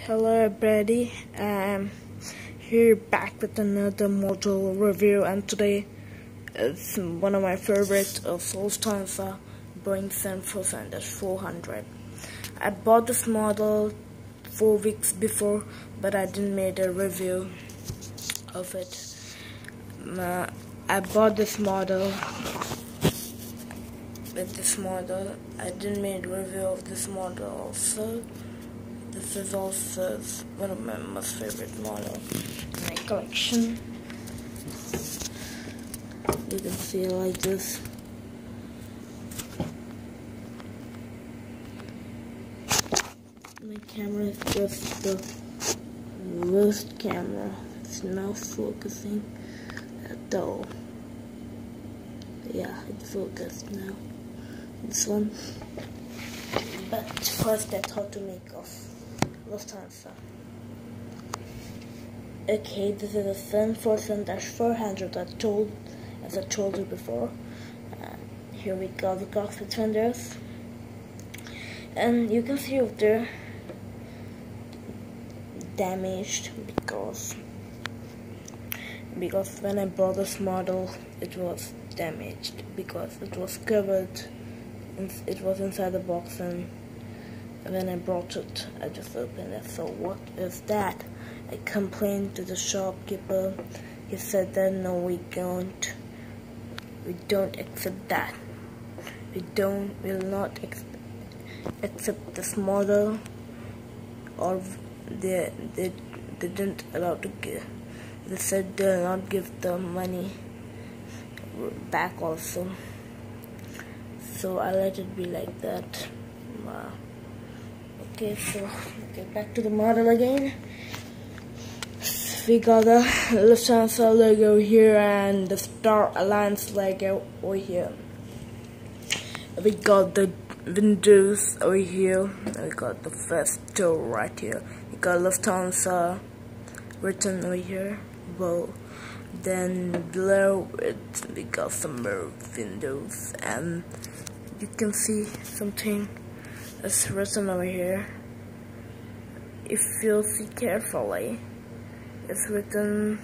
Hello everybody, I'm here back with another model review, and today it's one of my favorites of Lufthansa Boeing 747-400. I bought this model 4 weeks before, but I didn't make a review of it. I bought this model I didn't make a review of this model also. This is also one of my most favorite models in my collection. You can see it like this. My camera is just the worst camera. It's not focusing at all. Yeah, it's focused now. This one. But first that's how to make off Lufthansa. Okay, this is a 747-400 as I told you before. Here we go, the cockpit windows. And you can see if they're damaged because when I bought this model it was damaged because it was covered. It was inside the box, and when I brought it, I just opened it. So what is that? I complained to the shopkeeper. He said that no, we don't accept that. Will not accept this model, or they didn't allow to give. They said they'll not give the money back also. So I let it be like that. Okay, so get back to the model again. We got the Lufthansa logo here and the Star Alliance logo over here. We got the windows over here. We got the first door right here. We got Lufthansa written over here. Well, then below it we got some more windows, and you can see something is written over here. If you see carefully, it's written,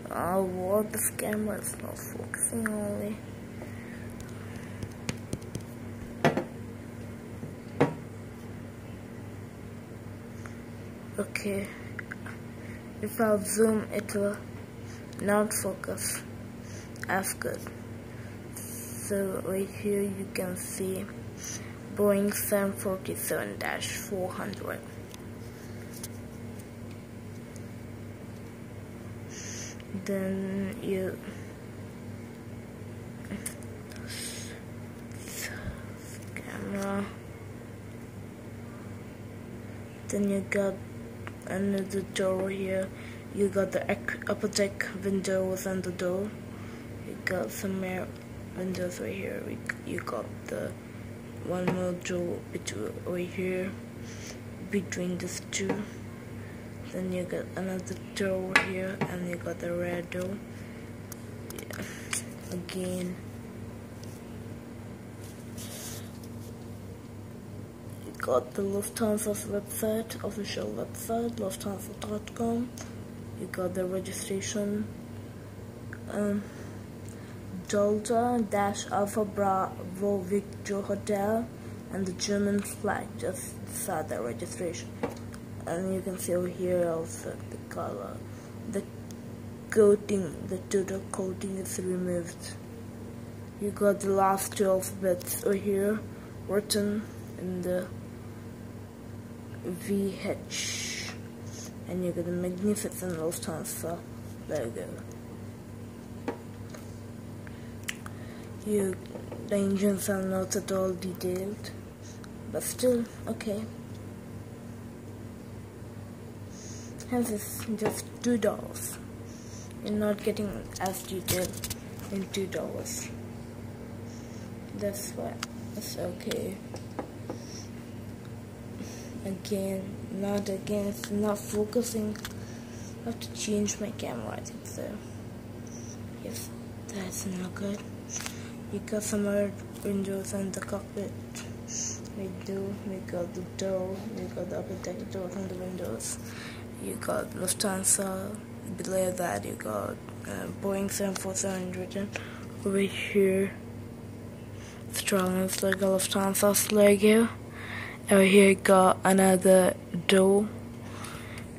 what, this camera is not focusing only. Okay, if I'll zoom, it will not focus as good. So right here you can see Boeing 747-400. Then camera. Then you got another door here. You got the upper deck windows and the door. You got some more windows right here. You got the one more door over here between these two. Then you got another door here, and you got the rear door. Yeah. Again, you got the Lufthansa's website, official website, lufthansa.com. You got the registration, Delta-Alpha Bravo Victor Hotel, and the German flag just beside the registration. And you can see over here also the color, the coating, the total coating is removed. You got the last 2 alphabets over here written in the VH, and you got the magnificent Lufthansa logo. The engines are not at all detailed, but still okay. Hence it's just $2. You're not getting as detailed in $2. That's why it's okay. It's not focusing. I have to change my camera, I think so. Yes, that's not good. You got some more windows and the cockpit we got the door, we got the upper door from the windows. You got Lufthansa. Below that, you got Boeing 747 written over here. Australian's logo, Lufthansa's logo. Over here, you got another door.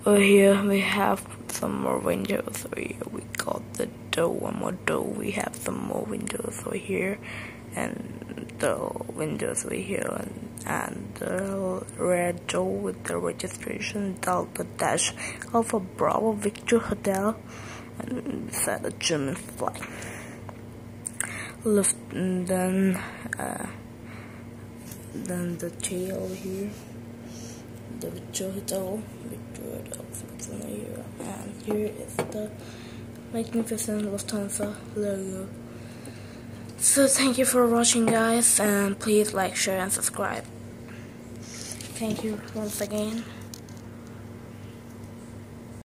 Over here, we have some more windows. Over here, we got the door, one more door. We have some more windows over here, and the windows over here, and the red door with the registration Delta Dash Alpha Bravo Victor Hotel, and beside the German flag. And then the tail over here, the Victor Hotel, something here, and here is the magnificent Lufthansa logo. So thank you for watching, guys, and please like, share and subscribe. Thank you once again.